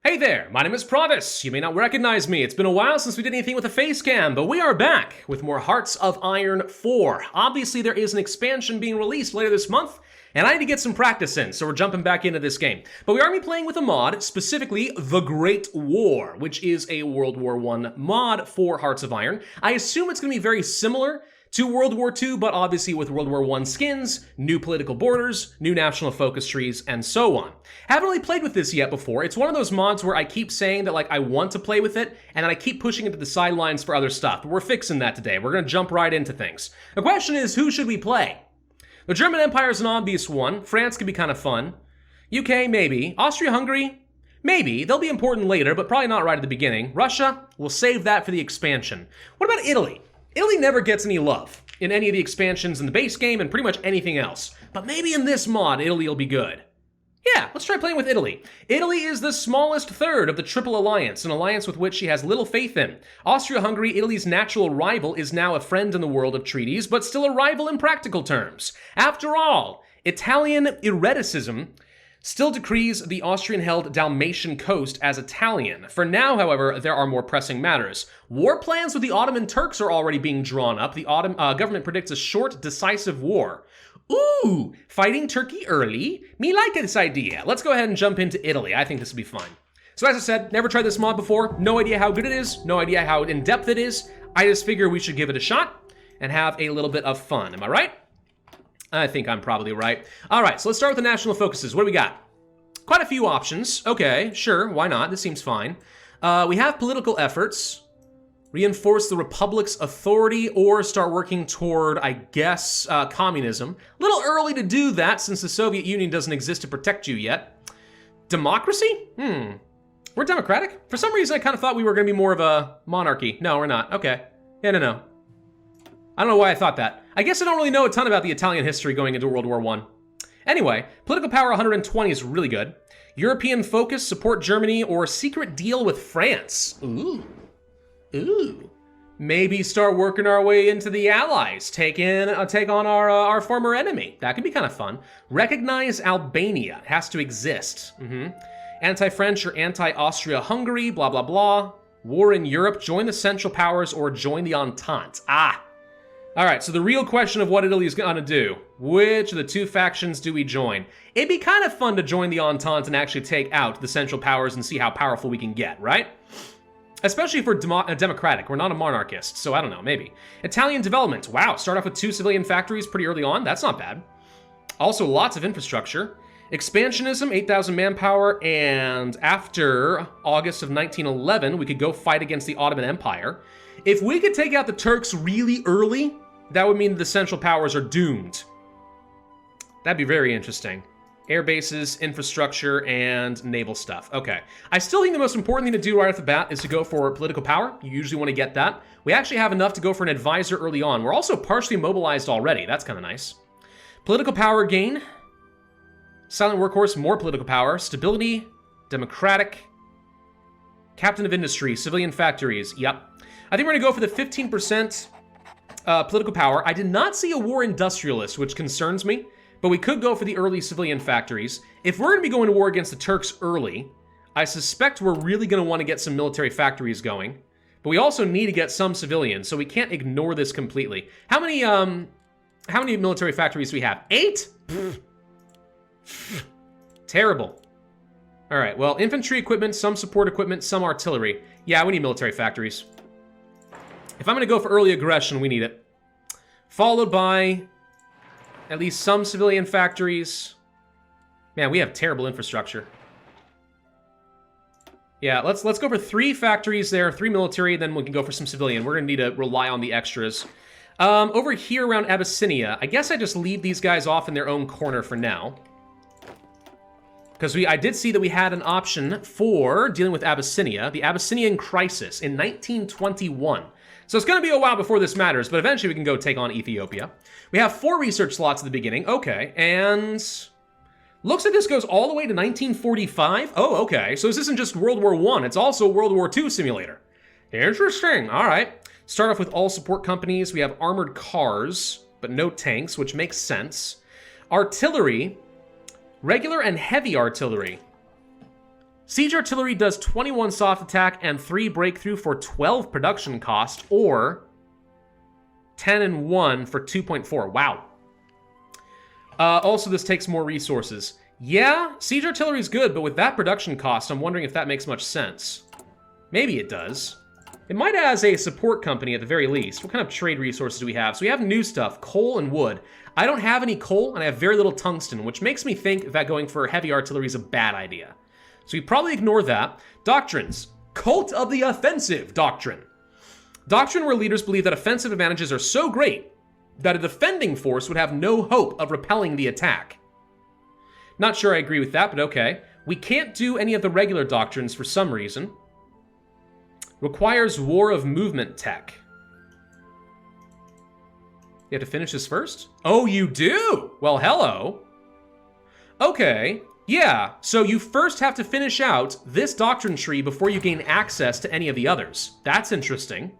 Hey there, my name is Pravus. You may not recognize me. It's been a while since we did anything with a face cam, but we are back with more Hearts of Iron 4. Obviously, there is an expansion being released later this month, and I need to get some practice in, so we're jumping back into this game. But we are going to be playing with a mod, specifically The Great War, which is a World War I mod for Hearts of Iron. I assume it's going to be very similar to World War II, but obviously with World War I skins, new political borders, new national focus trees, and so on. Haven't really played with this yet before. It's one of those mods where I keep saying that I want to play with it, and then I keep pushing it to the sidelines for other stuff. But we're fixing that today. We're going to jump right into things. The question is, who should we play? The German Empire is an obvious one. France could be kind of fun. UK, maybe. Austria-Hungary, maybe. They'll be important later, but probably not right at the beginning. Russia, we'll save that for the expansion. What about Italy? Italy never gets any love in any of the expansions in the base game and pretty much anything else. But maybe in this mod, Italy will be good. Yeah, let's try playing with Italy. Italy is the smallest third of the Triple Alliance, an alliance with which she has little faith in. Austria-Hungary, Italy's natural rival, is now a friend in the world of treaties, but still a rival in practical terms. After all, Italian ereticism still decrees the Austrian-held Dalmatian coast as Italian. For now, however, there are more pressing matters. War plans with the Ottoman Turks are already being drawn up. The government predicts a short, decisive war. Ooh, fighting Turkey early? Me like this idea. Let's go ahead and jump into Italy. I think this will be fine. So as I said, never tried this mod before. No idea how good it is. No idea how in-depth it is. I just figure we should give it a shot and have a little bit of fun. Am I right? I think I'm probably right. All right, so let's start with the national focuses. What do we got? Quite a few options. Okay, sure, why not? This seems fine. We have political efforts. Reinforce the Republic's authority or start working toward, I guess, communism. A little early to do that since the Soviet Union doesn't exist to protect you yet. Democracy? We're democratic? For some reason, I kind of thought we were going to be more of a monarchy. No, we're not. Okay. Yeah, no. I don't know why I thought that. I guess I don't really know a ton about the Italian history going into World War I. Anyway, political power 120 is really good. European focus, support Germany, or secret deal with France. Ooh. Maybe start working our way into the Allies, take on our former enemy. That could be kind of fun. Recognize Albania. It has to exist. Anti-French or anti-Austria-Hungary, blah, blah, blah. War in Europe, join the Central Powers or join the Entente. All right, so the real question of what Italy is going to do. Which of the two factions do we join? It'd be kind of fun to join the Entente and actually take out the Central Powers and see how powerful we can get, right? Especially if we're democratic. We're not a monarchist, so I don't know, maybe. Italian development. Wow, start off with 2 civilian factories pretty early on. That's not bad. Also, lots of infrastructure. Expansionism, 8,000 manpower, and after August of 1911, we could go fight against the Ottoman Empire. If we could take out the Turks really early, that would mean the Central Powers are doomed. That'd be very interesting. Air bases, infrastructure, and naval stuff. Okay. I still think the most important thing to do right off the bat is to go for political power. You usually want to get that. We actually have enough to go for an advisor early on. We're also partially mobilized already. That's kind of nice. Political power gain. Silent workhorse, more political power. Stability, democratic. Captain of industry, civilian factories. Yep. I think we're going to go for the 15% political power. I did not see a war industrialist, which concerns me. But we could go for the early civilian factories. If we're going to be going to war against the Turks early, I suspect we're really going to want to get some military factories going. But we also need to get some civilians, so we can't ignore this completely. How many military factories do we have? 8? Terrible. All right, well, infantry equipment, some support equipment, some artillery. Yeah, we need military factories. If I'm going to go for early aggression, we need it. Followed by at least some civilian factories. Man, we have terrible infrastructure. Yeah, let's go for 3 factories there, 3 military, then we can go for some civilian. We're gonna need to rely on the extras. Over here around Abyssinia, I guess I just leave these guys off in their own corner for now. Because I did see that we had an option for dealing with Abyssinia, the Abyssinian Crisis in 1921. So it's going to be a while before this matters, but eventually we can go take on Ethiopia. We have 4 research slots at the beginning. Okay, and looks like this goes all the way to 1945. Oh, okay. So this isn't just World War I, it's also a World War II simulator. Interesting. All right. Start off with all support companies. We have armored cars, but no tanks, which makes sense. Artillery, regular and heavy artillery. Siege artillery does 21 soft attack and 3 breakthrough for 12 production cost, or 10 and 1 for 2.4. Wow. Also, this takes more resources. Yeah, siege artillery is good, but with that production cost, I'm wondering if that makes much sense. Maybe it does. It might as a support company at the very least. What kind of trade resources do we have? So we have new stuff, coal and wood. I don't have any coal, and I have very little tungsten, which makes me think that going for heavy artillery is a bad idea. So we probably ignore that. Doctrines. Cult of the offensive doctrine. Doctrine where leaders believe that offensive advantages are so great that a defending force would have no hope of repelling the attack. Not sure I agree with that, but okay. We can't do any of the regular doctrines for some reason. Requires war of movement tech. You have to finish this first? Oh, you do? Well, hello. Okay, yeah, so you first have to finish out this doctrine tree before you gain access to any of the others. That's interesting.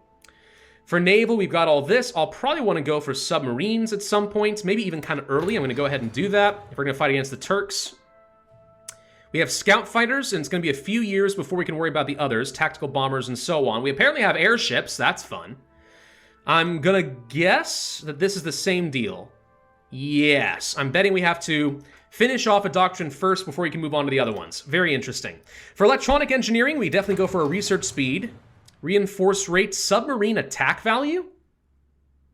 For naval, we've got all this. I'll probably want to go for submarines at some point, maybe even kind of early. I'm going to go ahead and do that if we're going to fight against the Turks. We have scout fighters, and it's going to be a few years before we can worry about the others, tactical bombers and so on. We apparently have airships. That's fun. I'm going to guess that this is the same deal. Yes, I'm betting we have to finish off a doctrine first before we can move on to the other ones. Very interesting. For electronic engineering, we definitely go for a research speed. Reinforce rate, submarine attack value?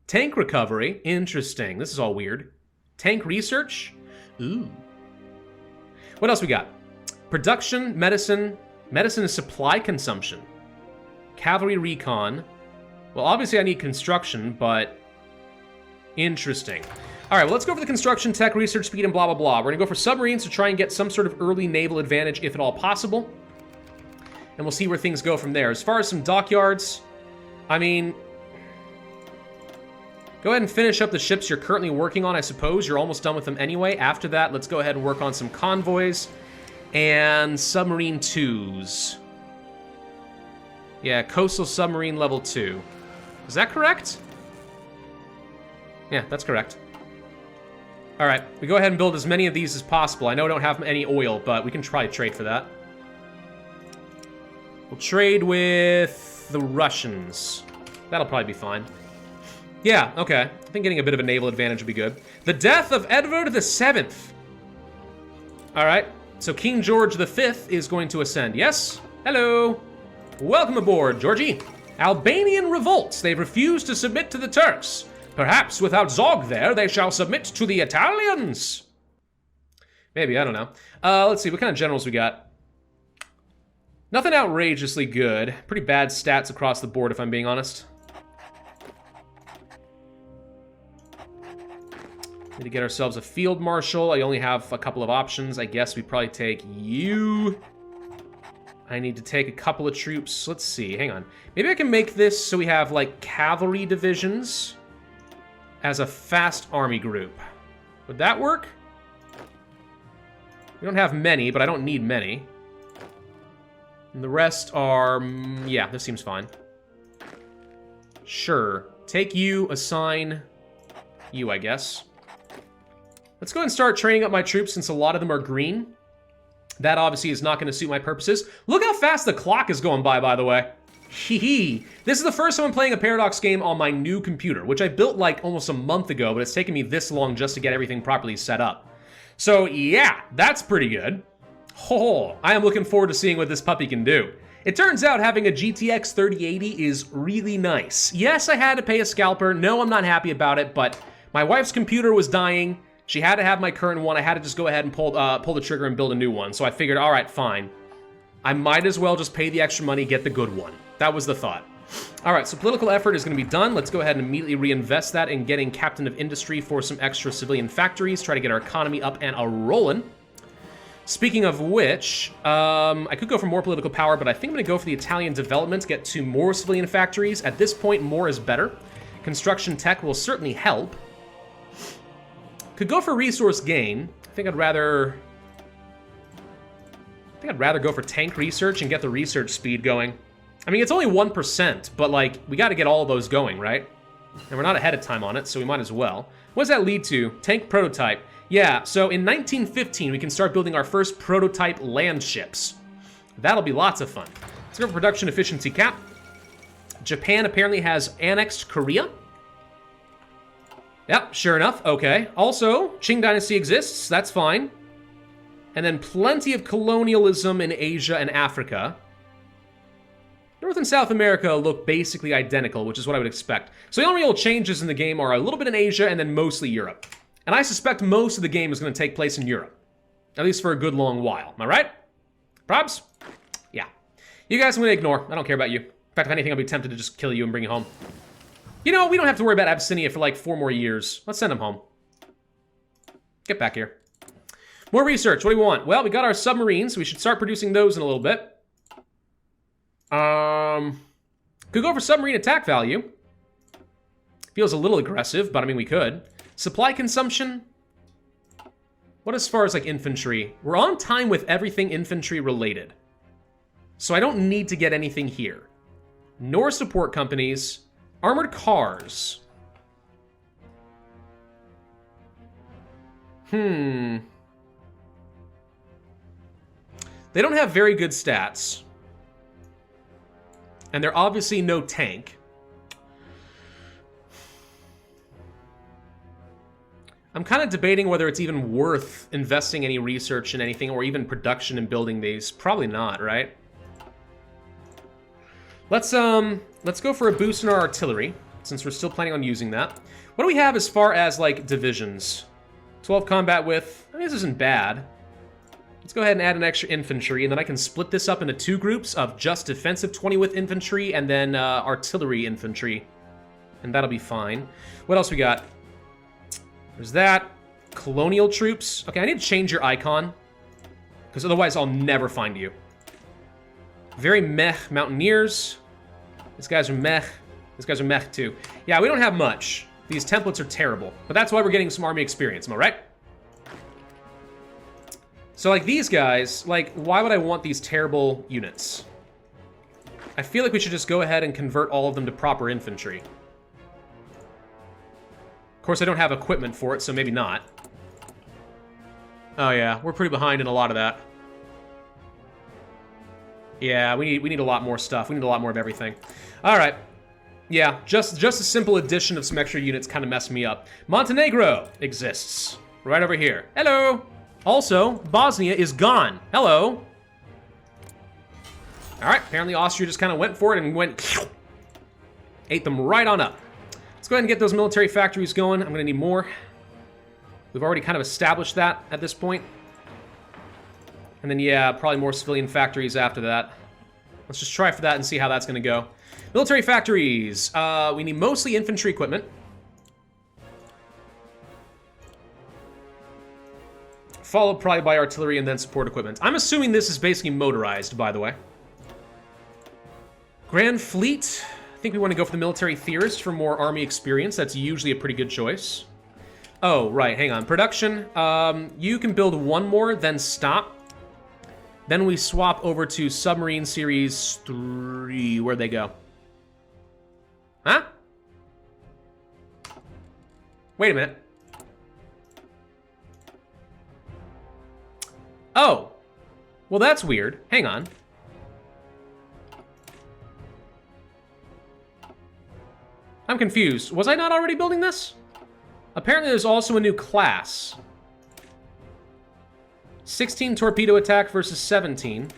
Tank recovery, interesting. This is all weird. Tank research? Ooh. What else we got? Production, medicine. Medicine is supply consumption. Cavalry recon. Well, obviously I need construction, but interesting. All right, well, let's go for the construction, tech, research, speed, and blah, blah, blah. We're gonna go for submarines to try and get some sort of early naval advantage, if at all possible. And we'll see where things go from there. As far as some dockyards, I mean, go ahead and finish up the ships you're currently working on, I suppose. You're almost done with them anyway. After that, let's go ahead and work on some convoys and submarine 2s. Yeah, coastal submarine level 2. Is that correct? Yeah, that's correct. All right, we go ahead and build as many of these as possible. I know I don't have any oil, but we can try to trade for that. We'll trade with the Russians. That'll probably be fine. Yeah, okay. I think getting a bit of a naval advantage would be good. The death of Edward VII. All right, so King George V is going to ascend. Yes? Hello. Welcome aboard, Georgie. Albanian revolts. They've refused to submit to the Turks. Perhaps without Zog there, they shall submit to the Italians. Maybe, I don't know. Let's see, what kind of generals we got? Nothing outrageously good. Pretty bad stats across the board, if I'm being honest. Need to get ourselves a field marshal. I only have a couple of options. I guess we probably take you. I need to take a couple of troops. Let's see, hang on. Maybe I can make this so we have, like, cavalry divisions as a fast army group. Would that work? We don't have many, but I don't need many. And the rest are, yeah, this seems fine. Sure. Take you, assign you, I guess. Let's go ahead and start training up my troops since a lot of them are green. That obviously is not going to suit my purposes. Look how fast the clock is going by the way. Hee. This is the first time I'm playing a Paradox game on my new computer, which I built like almost a month ago, but it's taken me this long just to get everything properly set up. So yeah, that's pretty good. Oh, I am looking forward to seeing what this puppy can do. It turns out having a GTX 3080 is really nice. Yes, I had to pay a scalper. No, I'm not happy about it, but my wife's computer was dying. She had to have my current one. I had to just go ahead and pull the trigger and build a new one. So I figured, all right, fine. I might as well just pay the extra money, get the good one. That was the thought. All right, so political effort is going to be done. Let's go ahead and immediately reinvest that in getting captain of industry for some extra civilian factories, try to get our economy up and a-rolling. Speaking of which, I could go for more political power, but I think I'm going to go for the Italian development to get 2 more civilian factories. At this point, more is better. Construction tech will certainly help. Could go for resource gain. I think I'd rather go for tank research and get the research speed going. I mean, it's only 1%, but like, we got to get all of those going, right? And we're not ahead of time on it, so we might as well. What does that lead to? Tank prototype. Yeah, so in 1915, we can start building our first prototype land ships. That'll be lots of fun. Let's go for production efficiency cap. Japan apparently has annexed Korea. Yep, sure enough. Okay. Also, Qing Dynasty exists. That's fine. And then plenty of colonialism in Asia and Africa. North and South America look basically identical, which is what I would expect. So the only real changes in the game are a little bit in Asia and then mostly Europe. And I suspect most of the game is going to take place in Europe. At least for a good long while. Am I right? Probs? Yeah. You guys I'm going to ignore. I don't care about you. In fact, if anything, I'll be tempted to just kill you and bring you home. You know, we don't have to worry about Abyssinia for like 4 more years. Let's send them home. Get back here. More research. What do we want? Well, we got our submarines. So we should start producing those in a little bit. Could go for submarine attack value. Feels a little aggressive, but I mean, we could. Supply consumption. What as far as like infantry? We're on time with everything infantry related. So I don't need to get anything here. Nor support companies. Armored cars. They don't have very good stats. And they're obviously no tank. I'm kind of debating whether it's even worth investing any research in anything or even production in building these. Probably not, right? Let's go for a boost in our artillery, since we're still planning on using that. What do we have as far as, like, divisions? 12 combat width. I mean, this isn't bad. Let's go ahead and add an extra infantry, and then I can split this up into 2 groups of just defensive 20 width infantry and then artillery infantry. And that'll be fine. What else we got? There's that. Colonial troops. Okay, I need to change your icon, because otherwise I'll never find you. Very meh mountaineers. These guys are meh. These guys are meh too. Yeah, we don't have much. These templates are terrible, but that's why we're getting some army experience, am I right? So like these guys, like why would I want these terrible units? I feel like we should just go ahead and convert all of them to proper infantry. Of course, I don't have equipment for it, so maybe not. Oh yeah, we're pretty behind in a lot of that. Yeah, we need a lot more stuff. We need a lot more of everything. All right. Yeah, just a simple addition of some extra units kind of messed me up. Montenegro exists right over here. Hello. Also, Bosnia is gone. Hello. All right, apparently Austria just kind of went for it and ate them right on up. Let's go ahead and get those military factories going. I'm gonna need more. We've already kind of established that at this point. And then, yeah, probably more civilian factories after that. Let's just try for that and see how that's gonna go. Military factories. We need mostly infantry equipment. Followed probably by artillery and then support equipment. I'm assuming this is basically motorized, by the way. Grand Fleet. I think we want to go for the military theorist for more army experience. That's usually a pretty good choice. Oh, right, hang on. Production. You can build 1 more, then stop. Then we swap over to Submarine Series 3. Where'd they go? Huh? Wait a minute. Oh. Well, that's weird. Hang on. I'm confused. Was I not already building this? Apparently there's also a new class. 16 torpedo attack versus 17.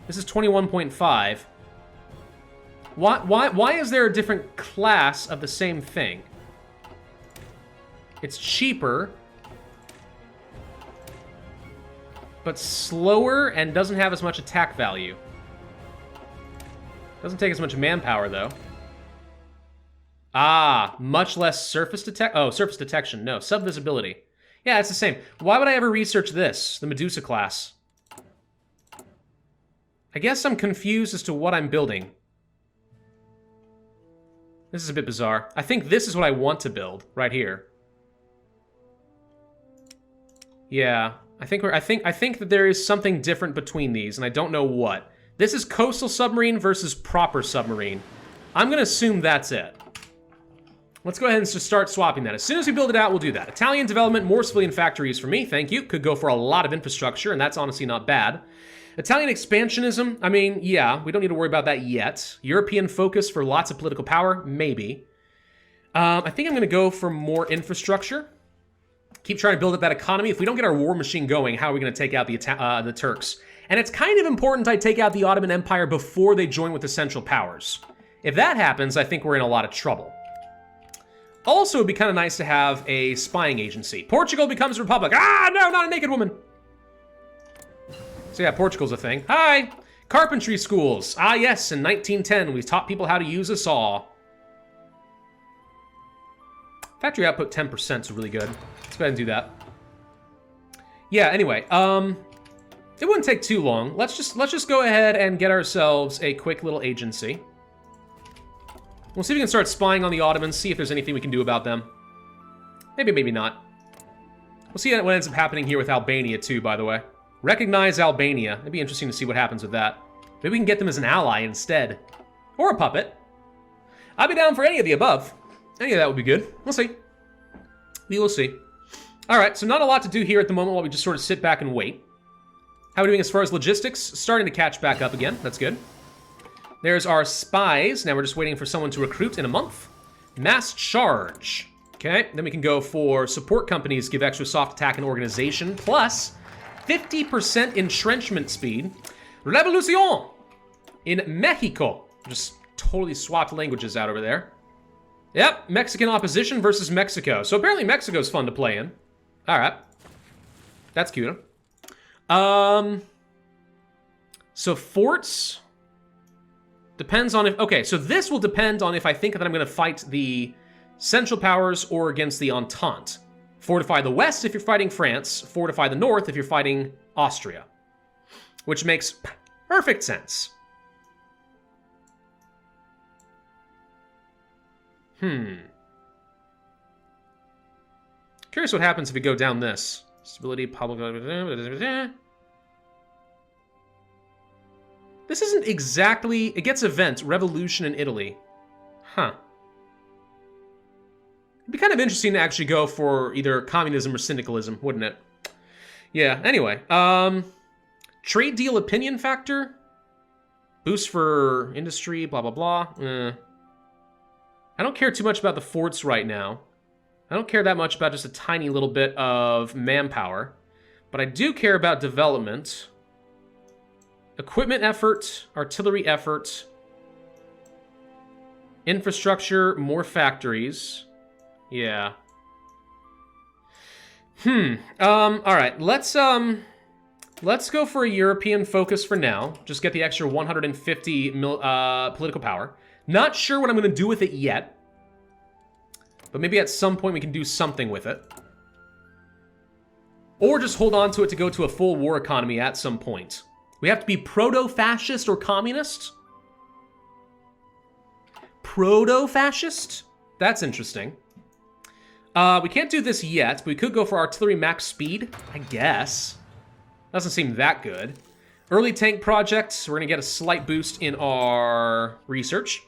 This is 21.5. Why is there a different class of the same thing? It's cheaper, but slower and doesn't have as much attack value. Doesn't take as much manpower, though. Ah, much less surface detect. Oh, surface detection. No, subvisibility. Yeah, it's the same. Why would I ever research this, the Medusa class? I guess I'm confused as to what I'm building. This is a bit bizarre. I think this is what I want to build right here. Yeah, I think that there is something different between these, and I don't know what. This is coastal submarine versus proper submarine. I'm gonna assume that's it. Let's go ahead and just start swapping that. As soon as we build it out, we'll do that. Italian development, more civilian factories for me, thank you. Could go for a lot of infrastructure, and that's honestly not bad. Italian expansionism, I mean, yeah, we don't need to worry about that yet. European focus for lots of political power, maybe. I think I'm going to go for more infrastructure. Keep trying to build up that economy. If we don't get our war machine going, how are we going to take out the Turks? And it's kind of important I take out the Ottoman Empire before they join with the Central Powers. If that happens, I think we're in a lot of trouble. Also, it'd be kind of nice to have a spying agency. Portugal becomes a republic. Ah, no, not a naked woman. So yeah, Portugal's a thing. Hi! Carpentry schools. Ah yes, in 1910 we taught people how to use a saw. Factory output 10% is really good. Let's go ahead and do that. Yeah, anyway, it wouldn't take too long. Let's just go ahead and get ourselves a quick little agency. We'll see if we can start spying on the Ottomans, see if there's anything we can do about them. Maybe, maybe not. We'll see what ends up happening here with Albania too, by the way. Recognize Albania. It'd be interesting to see what happens with that. Maybe we can get them as an ally instead. Or a puppet. I'd be down for any of the above. Any of that would be good. We'll see. We will see. Alright, so not a lot to do here at the moment while we just sort of sit back and wait. How are we doing as far as logistics? Starting to catch back up again. That's good. There's our spies. Now we're just waiting for someone to recruit in a month. Mass charge. Okay, then we can go for support companies, give extra soft attack and organization, plus 50% entrenchment speed. Revolucion in Mexico. Just totally swapped languages out over there. Yep, Mexican opposition versus Mexico. So apparently Mexico's fun to play in. All right. That's cute. So forts depends on if, okay, so this will depend on if I think that I'm going to fight the Central Powers or against the Entente. Fortify the West if you're fighting France, fortify the North if you're fighting Austria. Which makes perfect sense. Curious what happens if we go down this. Stability, public... This isn't exactly... It gets event, revolution in Italy. Huh. It'd be kind of interesting to actually go for either communism or syndicalism, wouldn't it? Yeah, anyway. Trade deal opinion factor? Boost for industry, blah, blah, blah. I don't care too much about the forts right now. I don't care that much about just a tiny little bit of manpower. But I do care about development. Equipment effort, artillery effort. Infrastructure, more factories. Yeah. Alright, let's go for a European focus for now. Just get the extra 150 political power. Not sure what I'm going to do with it yet. But maybe at some point we can do something with it. Or just hold on to it to go to a full war economy at some point. We have to be proto-fascist or communist? Proto-fascist? That's interesting. We can't do this yet, but we could go for artillery max speed, I guess. Doesn't seem that good. Early tank projects, we're going to get a slight boost in our research.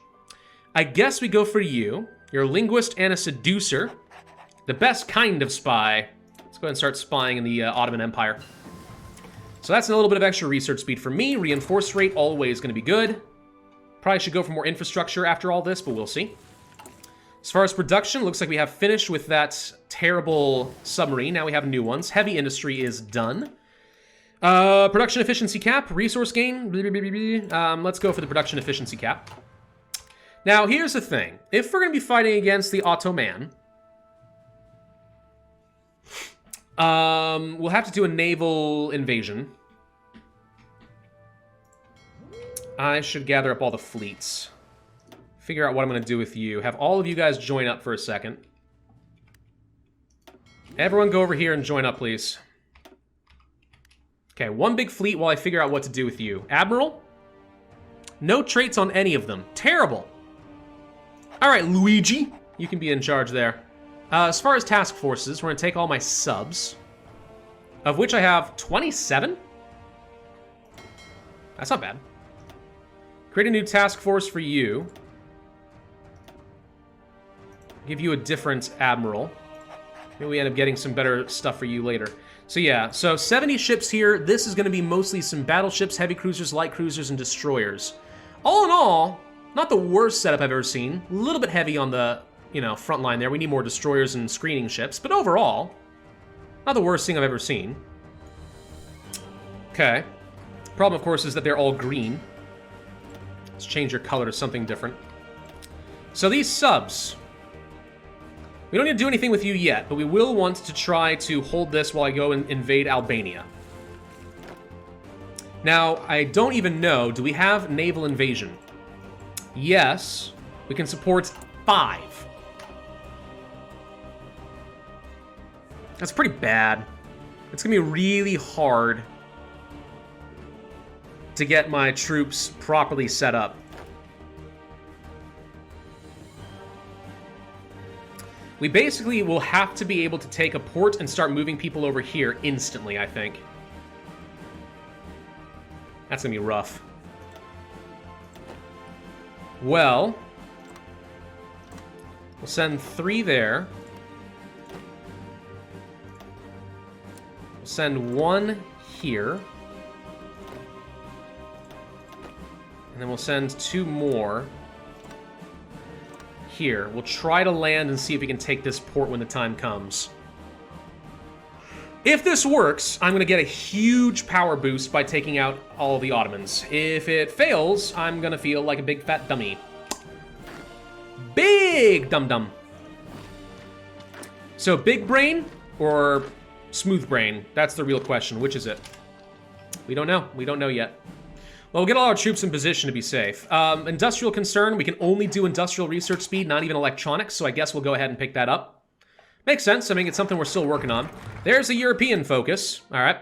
I guess we go for you. You're a linguist and a seducer. The best kind of spy. Let's go ahead and start spying in the Ottoman Empire. So that's a little bit of extra research speed for me. Reinforce rate, always going to be good. Probably should go for more infrastructure after all this, but we'll see. As far as production, looks like we have finished with that terrible submarine. Now we have new ones. Heavy industry is done. Production efficiency cap, resource gain. Let's go for the production efficiency cap. Now, here's the thing. If we're going to be fighting against the Ottoman, we'll have to do a naval invasion. I should gather up all the fleets. Figure out what I'm going to do with you. Have all of you guys join up for a second. Everyone go over here and join up, please. Okay, one big fleet while I figure out what to do with you. Admiral? No traits on any of them. Terrible. All right, Luigi, you can be in charge there. As far as task forces, we're going to take all my subs, of which I have 27. That's not bad. Create a new task force for you. Give you a different admiral. Maybe we end up getting some better stuff for you later. So yeah, so 70 ships here. This is going to be mostly some battleships, heavy cruisers, light cruisers, and destroyers. All in all, not the worst setup I've ever seen. A little bit heavy on the, you know, front line there. We need more destroyers and screening ships. But overall, not the worst thing I've ever seen. Okay. Problem, of course, is that they're all green. Let's change your color to something different. So these subs, we don't need to do anything with you yet, but we will want to try to hold this while I go and invade Albania. Now, I don't even know, do we have Naval Invasion? Yes, we can support 5. That's pretty bad. It's gonna be really hard to get my troops properly set up. We basically will have to be able to take a port and start moving people over here instantly, I think. That's gonna be rough. Well, we'll send 3 there. We'll send 1 here. And then we'll send 2 more here. We'll try to land and see if we can take this port when the time comes. If this works, I'm going to get a huge power boost by taking out all the Ottomans. If it fails, I'm going to feel like a big fat dummy. Big dum-dum. So big brain or smooth brain? That's the real question. Which is it? We don't know. We don't know yet. Well, we'll get all our troops in position to be safe. Industrial concern, we can only do industrial research speed, not even electronics, so I guess we'll go ahead and pick that up. Makes sense. I mean, it's something we're still working on. There's a European focus. All right.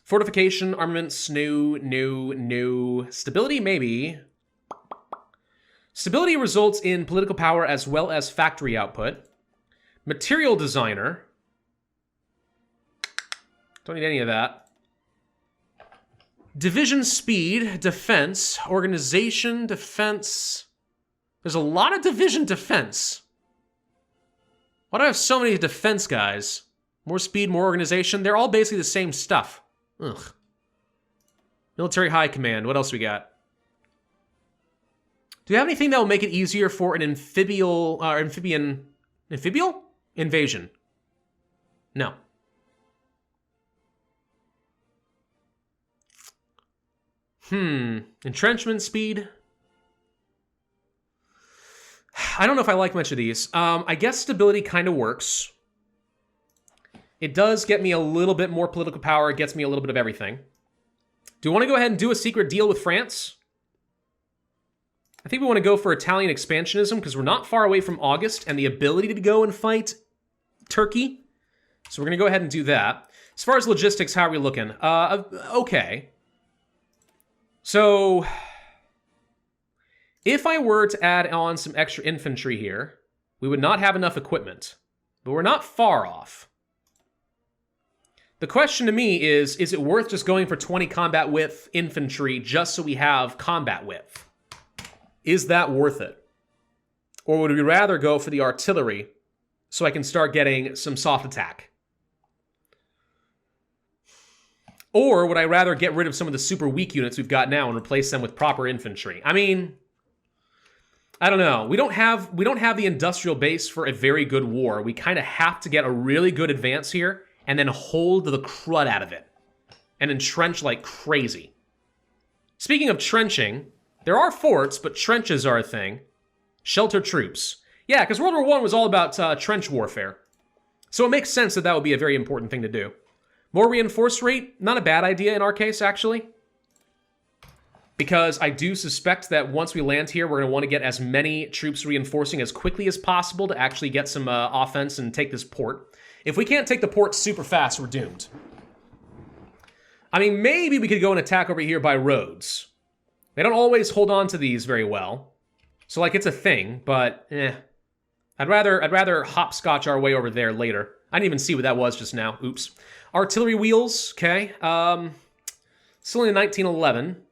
Fortification, armaments, no. Stability, maybe. Stability results in political power as well as factory output. Material designer. Don't need any of that. Division speed, defense, organization, defense. There's a lot of division defense. Why do I have so many defense guys? More speed, more organization. They're all basically the same stuff. Ugh. Military high command. What else we got? Do you have anything that will make it easier for an amphibial invasion? No. Entrenchment speed. I don't know if I like much of these. I guess stability kind of works. It does get me a little bit more political power. It gets me a little bit of everything. Do we want to go ahead and do a secret deal with France? I think we want to go for Italian expansionism because we're not far away from August and the ability to go and fight Turkey. So we're going to go ahead and do that. As far as logistics, how are we looking? Okay. So, if I were to add on some extra infantry here, we would not have enough equipment. But we're not far off. The question to me is it worth just going for 20 combat width infantry just so we have combat width? Is that worth it? Or would we rather go for the artillery so I can start getting some soft attack? Or would I rather get rid of some of the super weak units we've got now and replace them with proper infantry? I mean, I don't know. We don't have the industrial base for a very good war. We kind of have to get a really good advance here and then hold the crud out of it and entrench like crazy. Speaking of trenching, there are forts, but trenches are a thing. Shelter troops. Yeah, because World War I was all about trench warfare. So it makes sense that that would be a very important thing to do. More reinforce rate, not a bad idea in our case, actually. Because I do suspect that once we land here, we're going to want to get as many troops reinforcing as quickly as possible to actually get some offense and take this port. If we can't take the port super fast, we're doomed. I mean, maybe we could go and attack over here by roads. They don't always hold on to these very well. So, like, it's a thing, but, I'd rather hopscotch our way over there later. I didn't even see what that was just now. Oops. Artillery wheels, okay. Still in 1911.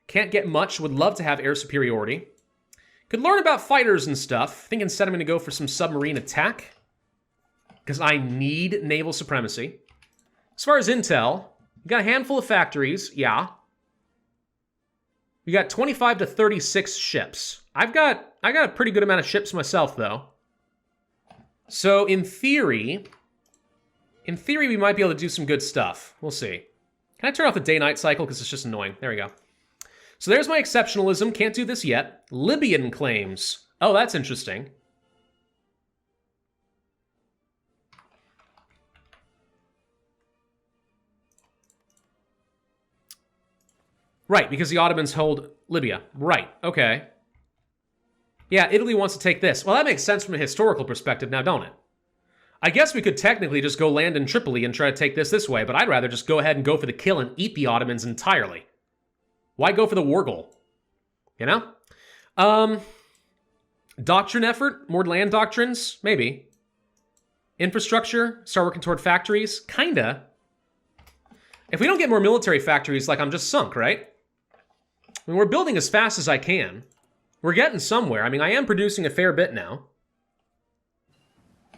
Can't get much. Would love to have air superiority. Could learn about fighters and stuff. I think instead I'm going to go for some submarine attack. because I need naval supremacy. As far as intel, you got a handful of factories, yeah. You got 25 to 36 ships. I got a pretty good amount of ships myself, though. So in theory, we might be able to do some good stuff. We'll see. Can I turn off the day-night cycle? Because it's just annoying. There we go. So there's my exceptionalism. Can't do this yet. Libyan claims. Oh, that's interesting. Right, because the Ottomans hold Libya. Right, okay. Yeah, Italy wants to take this. Well, that makes sense from a historical perspective now, don't it? I guess we could technically just go land in Tripoli and try to take this way, but I'd rather just go ahead and go for the kill and eat the Ottomans entirely. Why go for the war goal? You know? Doctrine effort? More land doctrines? Maybe. Infrastructure? Start working toward factories? Kinda. If we don't get more military factories, like, I'm just sunk, right? I mean, we're building as fast as I can. We're getting somewhere. I mean, I am producing a fair bit now.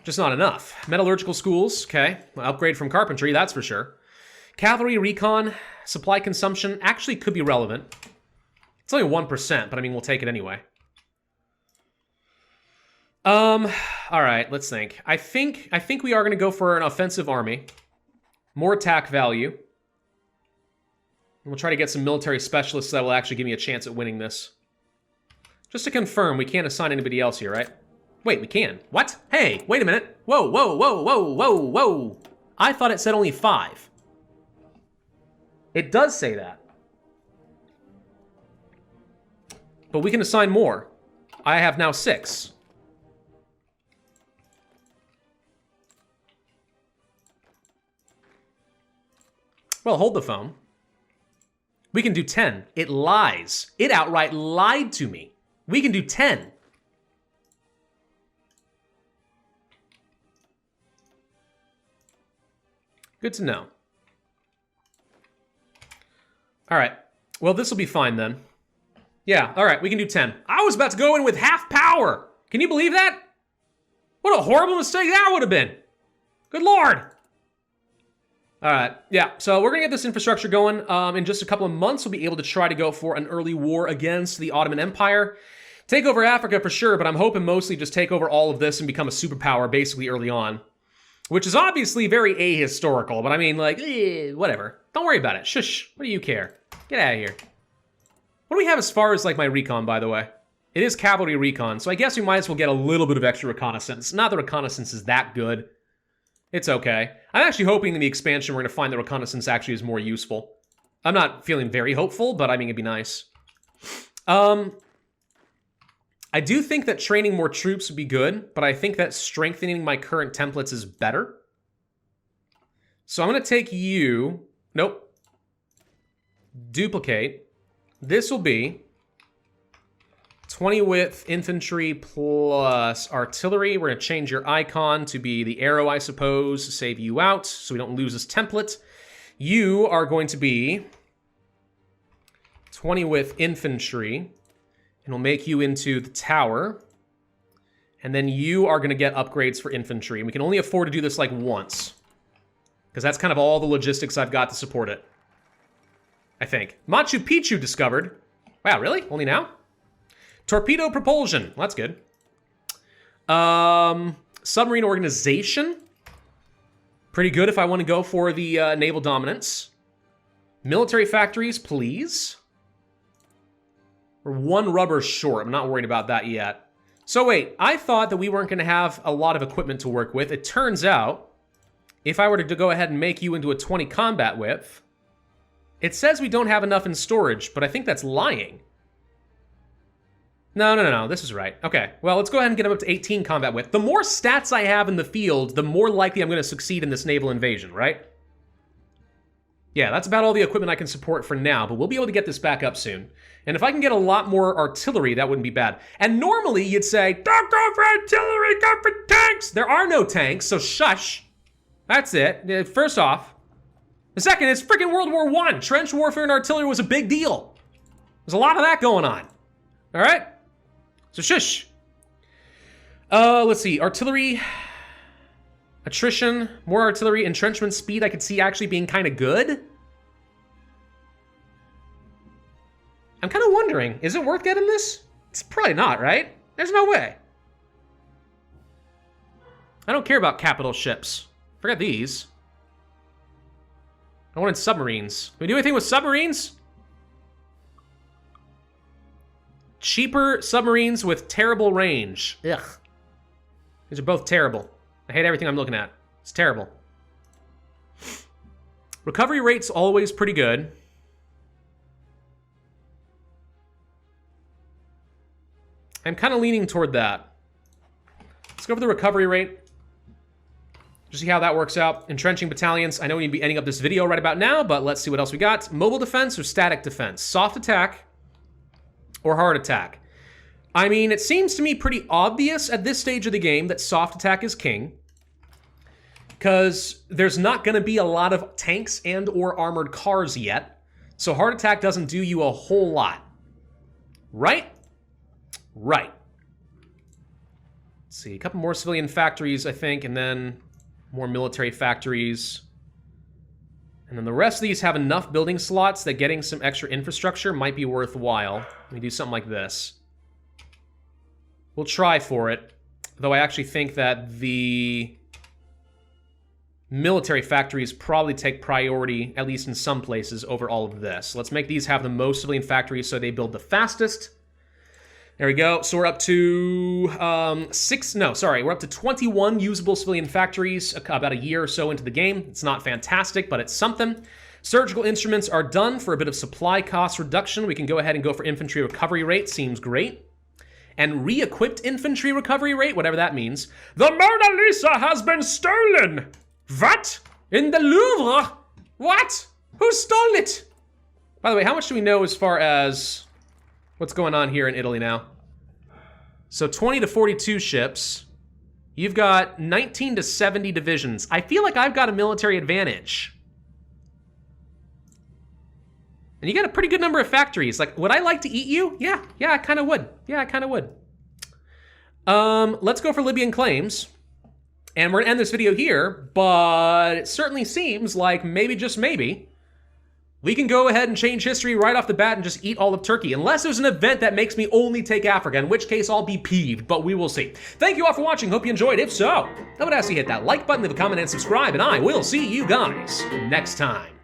Just not enough. Metallurgical schools, okay. Upgrade from carpentry, that's for sure. Cavalry, recon, supply consumption actually could be relevant. It's only 1%, but I mean, we'll take it anyway. All right, let's think. I think we are going to go for an offensive army. More attack value. And we'll try to get some military specialists that will actually give me a chance at winning this. Just to confirm, we can't assign anybody else here, right? Wait, we can. What? Hey, wait a minute. Whoa, whoa, whoa, whoa, whoa, whoa. I thought it said only 5. It does say that. But we can assign more. I have now 6. Well, hold the phone. We can do 10. It lies. It outright lied to me. We can do 10. Good to know. All right. Well, this will be fine then. Yeah, all right, we can do 10. I was about to go in with half power. Can you believe that? What a horrible mistake that would have been. Good Lord. All right, yeah, so we're going to get this infrastructure going. In just a couple of months, we'll be able to try to go for an early war against the Ottoman Empire. Take over Africa for sure, but I'm hoping mostly just take over all of this and become a superpower basically early on. Which is obviously very ahistorical, but I mean, like, whatever. Don't worry about it. Shush. What do you care? Get out of here. What do we have as far as, like, my recon, by the way? It is cavalry recon, so I guess we might as well get a little bit of extra reconnaissance. Not that reconnaissance is that good. It's okay. I'm actually hoping in the expansion we're going to find that reconnaissance actually is more useful. I'm not feeling very hopeful, but I mean, it'd be nice. I do think that training more troops would be good, but I think that strengthening my current templates is better. So I'm going to take you... Nope. Duplicate. This will be 20 width infantry plus artillery. We're going to change your icon to be the arrow, I suppose, to save you out so we don't lose this template. You are going to be 20 width infantry. And we'll make you into the tower. And then you are going to get upgrades for infantry. And we can only afford to do this like once. Because that's kind of all the logistics I've got to support it. I think. Machu Picchu discovered. Wow, really? Only now? Torpedo propulsion. Well, that's good. Submarine organization. Pretty good if I want to go for the naval dominance. Military factories, please. We're 1 rubber short. I'm not worried about that yet. So wait, I thought that we weren't going to have a lot of equipment to work with. It turns out, if I were to go ahead and make you into a 20 combat width, it says we don't have enough in storage, but I think that's lying. No, this is right. Okay, well, let's go ahead and get him up to 18 combat width. The more stats I have in the field, the more likely I'm going to succeed in this naval invasion, right? Yeah, that's about all the equipment I can support for now, but we'll be able to get this back up soon. And if I can get a lot more artillery, that wouldn't be bad. And normally you'd say, don't go for artillery, go for tanks! There are no tanks, so shush. That's it. First off. The second, it's freaking World War I. Trench warfare and artillery was a big deal. There's a lot of that going on. All right? So shush. Let's see. Artillery. Attrition, more artillery, entrenchment speed I could see actually being kind of good. I'm kind of wondering, is it worth getting this? It's probably not, right? There's no way. I don't care about capital ships. Forget these. I wanted submarines. Can we do anything with submarines? Cheaper submarines with terrible range. Ugh. These are both terrible. I hate everything I'm looking at. It's terrible. Recovery rate's always pretty good. I'm kind of leaning toward that. Let's go for the recovery rate. Just see how that works out. Entrenching battalions. I know we need to be ending up this video right about now, but let's see what else we got. Mobile defense or static defense? Soft attack or hard attack? I mean, it seems to me pretty obvious at this stage of the game that soft attack is king, because there's not going to be a lot of tanks and or armored cars yet, so hard attack doesn't do you a whole lot. Right? Right. Let's see, a couple more civilian factories, I think, and then more military factories. And then the rest of these have enough building slots that getting some extra infrastructure might be worthwhile. Let me do something like this. We'll try for it, though I actually think that the military factories probably take priority, at least in some places, over all of this. Let's make these have the most civilian factories so they build the fastest. There we go. So we're up to we're up to 21 usable civilian factories about a year or so into the game. It's not fantastic, but it's something. Surgical instruments are done for a bit of supply cost reduction. We can go ahead and go for infantry recovery rate. Seems great. And re-equipped infantry recovery rate, whatever that means. The Mona Lisa has been stolen! What? In the Louvre? What? Who stole it? By the way, how much do we know as far as what's going on here in Italy now? So 20 to 42 ships. You've got 19 to 70 divisions. I feel like I've got a military advantage. And you got a pretty good number of factories. Like, would I like to eat you? Yeah, I kind of would. Yeah, I kind of would. Let's go for Libyan claims. And we're gonna end this video here, but it certainly seems like maybe, just maybe, we can go ahead and change history right off the bat and just eat all of Turkey. Unless there's an event that makes me only take Africa, in which case I'll be peeved, but we will see. Thank you all for watching. Hope you enjoyed. If so, I would ask you to hit that like button, leave a comment, and subscribe, and I will see you guys next time.